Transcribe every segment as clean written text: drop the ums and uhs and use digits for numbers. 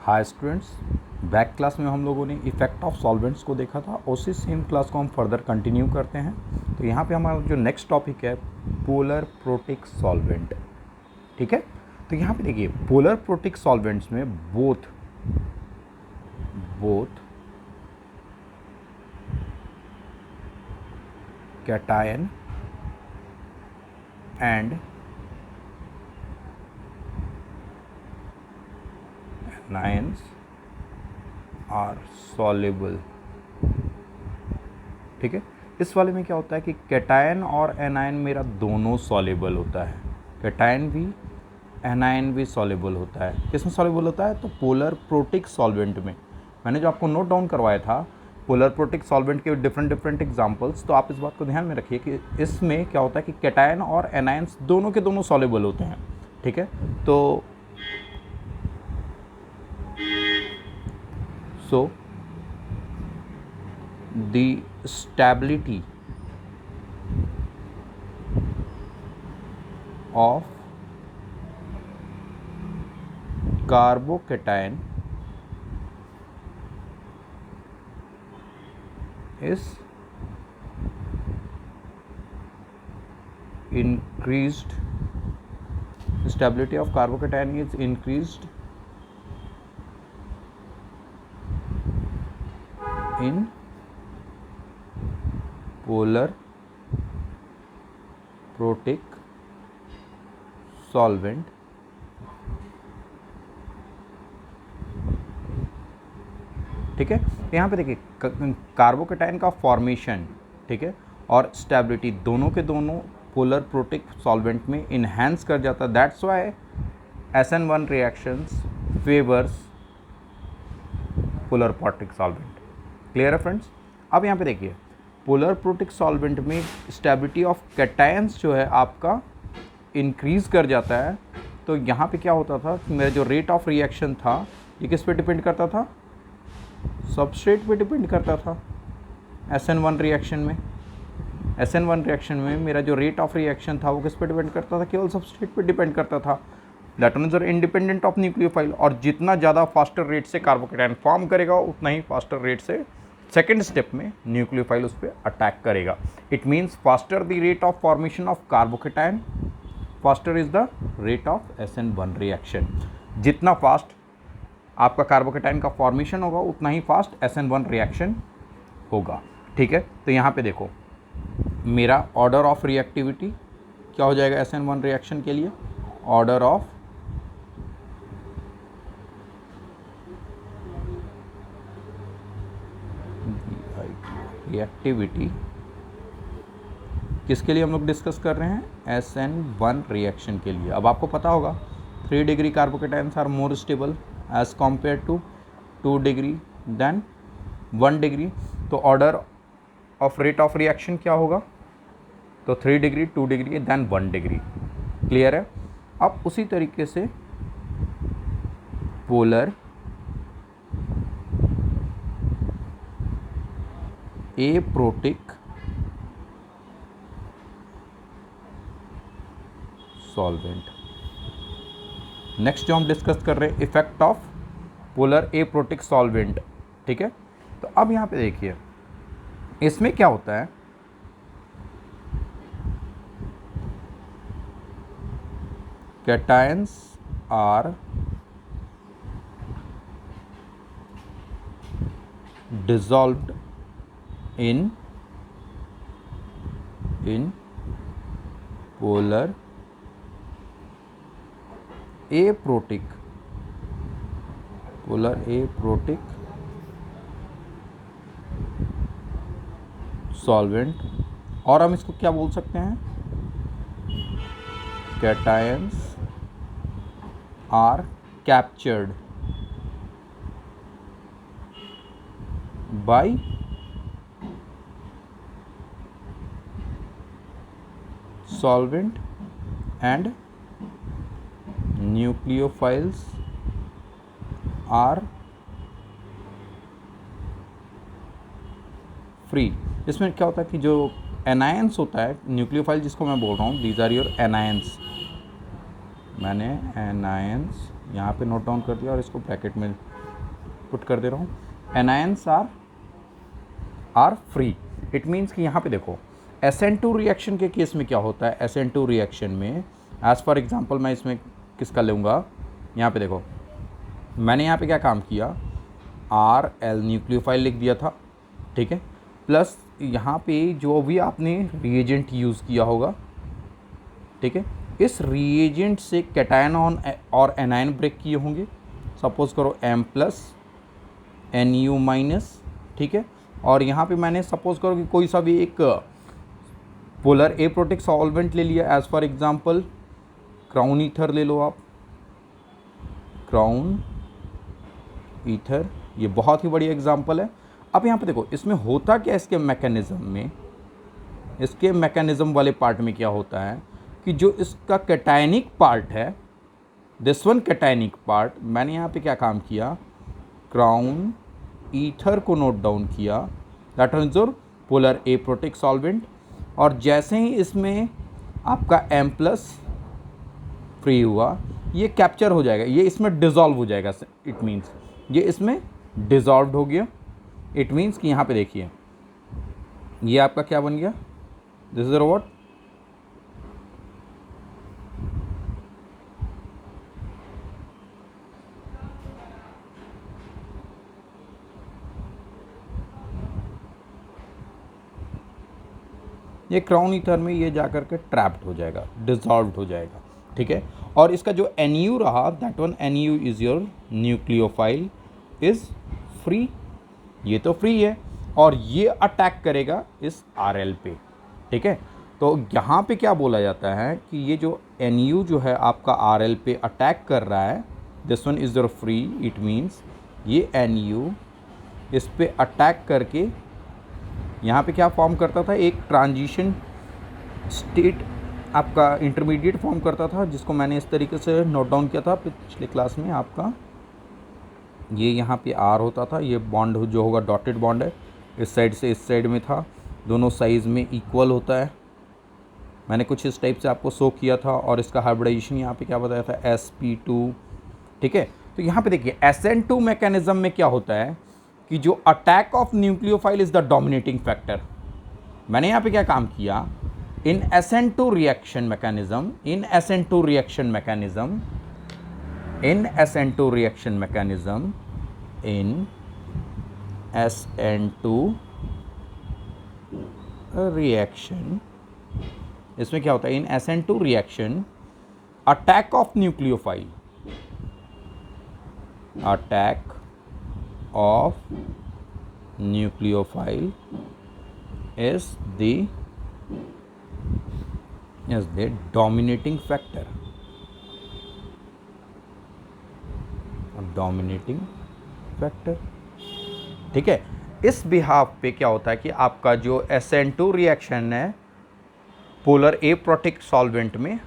Hi students, back class में हम लोगों ने इफ़ेक्ट ऑफ सॉल्वेंट्स को देखा था। उसी सेम क्लास को हम फर्दर कंटिन्यू करते हैं। तो यहाँ पे हमारा जो नेक्स्ट टॉपिक है पोलर प्रोटिक सॉल्वेंट। ठीक है, तो यहाँ पे देखिए पोलर प्रोटिक सॉल्वेंट्स में both cation and anions are soluble. ठीक है, इस वाले में क्या होता है कि कैटायन और एनायन मेरा दोनों सॉल्युबल होता है। कैटायन भी एनायन भी सॉल्युबल होता है। किसमें सॉल्युबल होता है? तो पोलर प्रोटिक सॉल्वेंट में। मैंने जो आपको नोट डाउन करवाया था पोलर प्रोटिक सॉल्वेंट के डिफरेंट एग्जांपल्स, तो आप इस बात को ध्यान में रखिए कि इसमें क्या होता है कि कैटायन और एनायंस दोनों के दोनों सॉल्युबल होते हैं। ठीक है, तो the stability of carbocation is increased. Stability of carbocation is increased in polar protic solvent. ठीक है, यहाँ पे देखिए कार्बोकेटाइन का फॉर्मेशन, ठीक है, और स्टेबिलिटी दोनों के दोनों पोलर प्रोटिक सॉल्वेंट में इन्हेंस कर जाता है। That's why SN1 reactions favours polar protic solvent. Clear है फ्रेंड्स? अब यहाँ पे देखिए पोलर प्रोटिक सॉल्वेंट में स्टेबिलिटी ऑफ कैटायंस जो है आपका इंक्रीज़ कर जाता है। तो यहाँ पे क्या होता था कि मेरा जो रेट ऑफ रिएक्शन था ये किस पे डिपेंड करता था? सबस्ट्रेट पे डिपेंड करता था। SN1 रिएक्शन में मेरा जो रेट ऑफ रिएक्शन था वो किस पे डिपेंड करता था? केवल सबस्ट्रेट पे डिपेंड करता था। That means independent of nucleophile. और जितना ज़्यादा फास्टर रेट से कार्बोकेटाइन फॉर्म करेगा उतना ही फास्टर रेट से सेकेंड स्टेप में न्यूक्लियोफाइल उस पर अटैक करेगा। It means faster the rate of formation of carbocation, faster is the rate of SN1 reaction. जितना फास्ट आपका कार्बोकेटाइन का फॉर्मेशन होगा उतना ही फास्ट SN1 रिएक्शन होगा। ठीक है, तो यहाँ पे देखो मेरा ऑर्डर ऑफ रिएक्टिविटी क्या हो जाएगा SN1 रिएक्शन के लिए? ऑर्डर ऑफ रिएक्टिविटी किसके लिए हम लोग डिस्कस कर रहे हैं? SN1 रिएक्शन के लिए। अब आपको पता होगा 3 degree carbocations are more stable as compare to 2 degree then 1 degree. तो order of rate of reaction क्या होगा? तो 3 degree, 2 degree then 1 degree. Clear है? अब उसी तरीके से पोलर एप्रोटिक सॉल्वेंट। नेक्स्ट जो हम डिस्कस कर रहे हैं effect of polar aprotic solvent. ठीक है, तो अब यहाँ पे देखिए इसमें क्या होता है, cations are dissolved in polar aprotic solvent. और हम इसको क्या बोल सकते हैं? Cations are captured by solvent and nucleophiles are free। इसमें क्या होता है कि जो एनायंस होता है, न्यूक्लियोफाइल जिसको मैं बोल रहा हूँ, दीज आर योर एनायंस। मैंने एनायंस यहाँ पे नोट डाउन कर दिया और इसको ब्रैकेट में पुट कर दे रहा हूँ। Anions are free. It means कि यहाँ पे देखो SN2 रिएक्शन के केस में क्या होता है, SN2 रिएक्शन में एज फॉर एग्जांपल मैं इसमें किसका लूँगा, यहाँ पे देखो मैंने यहाँ पे क्या काम किया, RL न्यूक्लियोफाइल लिख दिया था, ठीक है, प्लस यहाँ पे जो भी आपने रिएजेंट यूज़ किया होगा, ठीक है, इस रिएजेंट से कैटायन और एनायन ब्रेक किए होंगे। सपोज करो M+ Nu-, ठीक है, और यहाँ पे मैंने सपोज करो कि कोई सा भी एक पोलर एप्रोटिक सॉल्वेंट ले लिया, as for example crown ether ले लो आप, क्राउन ईथर, ये बहुत ही बड़ी एग्जांपल है। अब यहाँ पे देखो इसमें होता क्या, इसके मैकेनिज्म में, इसके मैकेनिज्म वाले पार्ट में क्या होता है कि जो इसका कैटायनिक पार्ट है, दिस वन कैटायनिक पार्ट, मैंने यहाँ पे क्या काम किया, क्राउन ईथर को नोट डाउन किया, that is your polar aprotic solvent, और जैसे ही इसमें आपका M+ फ्री हुआ, ये कैप्चर हो जाएगा, ये इसमें डिज़ोल्व हो जाएगा। इट मीन्स ये इसमें डिज़ोल्व हो गया। इट मीन्स कि यहाँ पे देखिए ये आपका क्या बन गया, दिस इज व्हाट, ये क्राउन ईथर में ये जा करके ट्रैप्ड हो जाएगा, डिज़ोल्व हो जाएगा, ठीक है। और इसका जो Nu रहा, that one Nu is your nucleophile is free, ये तो फ्री है, और ये अटैक करेगा इस RL पे, ठीक है। तो यहाँ पे क्या बोला जाता है कि ये जो Nu जो है आपका RL पे अटैक कर रहा है, this one is your free, it means ये Nu इस पे अटैक करके यहाँ पे क्या फॉर्म करता था, एक ट्रांजिशन स्टेट आपका इंटरमीडिएट फॉर्म करता था, जिसको मैंने इस तरीके से नोट डाउन किया था पिछले क्लास में। आपका ये यहाँ पे R होता था, ये बॉन्ड जो होगा डॉटेड बॉन्ड है, इस साइड से इस साइड में था, दोनों साइज़ में इक्वल होता है। मैंने कुछ इस टाइप से आपको शो किया था, और इसका हाइब्रिडाइजेशन यहाँ पे क्या बताया था, sp2, ठीक है। तो यहाँ पे देखिए SN2 मैकेनिज्म में क्या होता है कि जो attack of nucleophile is the dominating factor. मैंने यहाँ पे क्या काम किया, इन SN2 रिएक्शन मैकेनिज्म, इन SN2 रिएक्शन मैकेनिज्म, इन SN2 रिएक्शन मैकेनिज्म, इन SN2 रिएक्शन, इसमें क्या होता है, इन SN2 reaction attack of nucleophile, attack of nucleophile is the dominating factor, dominating factor, ठीक है। इस बिहाफ पे क्या होता है कि आपका जो SN2 रिएक्शन है पोलर एप्रोटिक सॉल्वेंट में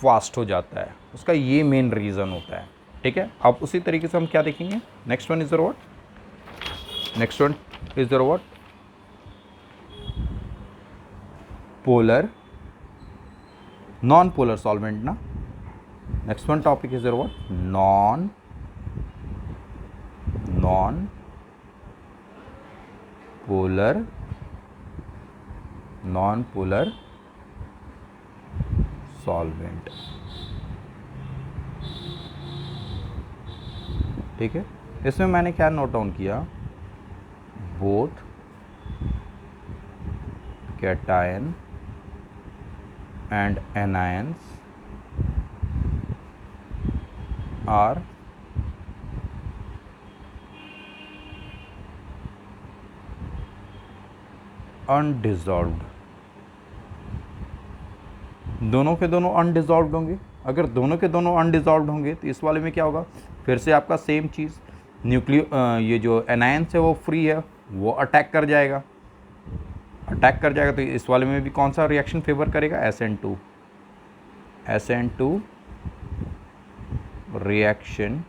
फास्ट हो जाता है, उसका ये मेन रीज़न होता है, ठीक है। अब उसी तरीके से हम क्या देखेंगे, next one is what, next one is what, polar non polar solvent ना, next one topic is what, non polar solvent, ठीक है। इसमें मैंने क्या नोट डाउन किया, both cation and anions are undissolved, दोनों के दोनों अनडिजॉल्व्ड होंगे। अगर दोनों के दोनों अनडिजॉल्व्ड होंगे तो इस वाले में क्या होगा, फिर से आपका सेम चीज़, ये जो एनायंस है वो फ्री है, वो अटैक कर जाएगा, तो इस वाले में भी कौन सा रिएक्शन फेवर करेगा, SN2 reaction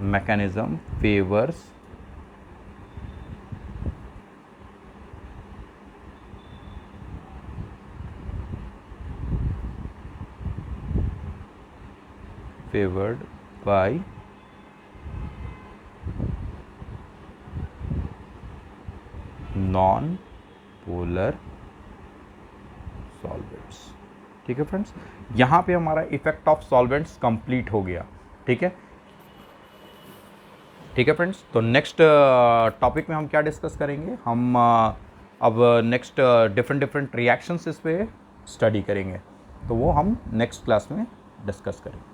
mechanism favours favoured bye non polar solvents. ठीक है फ्रेंड्स, यहाँ पे हमारा इफेक्ट ऑफ सॉल्वेंट्स कंप्लीट हो गया। ठीक है, ठीक है फ्रेंड्स। तो नेक्स्ट टॉपिक में हम क्या डिस्कस करेंगे, हम अब नेक्स्ट डिफरेंट रिएक्शंस इस पे स्टडी करेंगे, तो वो हम नेक्स्ट क्लास में डिस्कस करेंगे।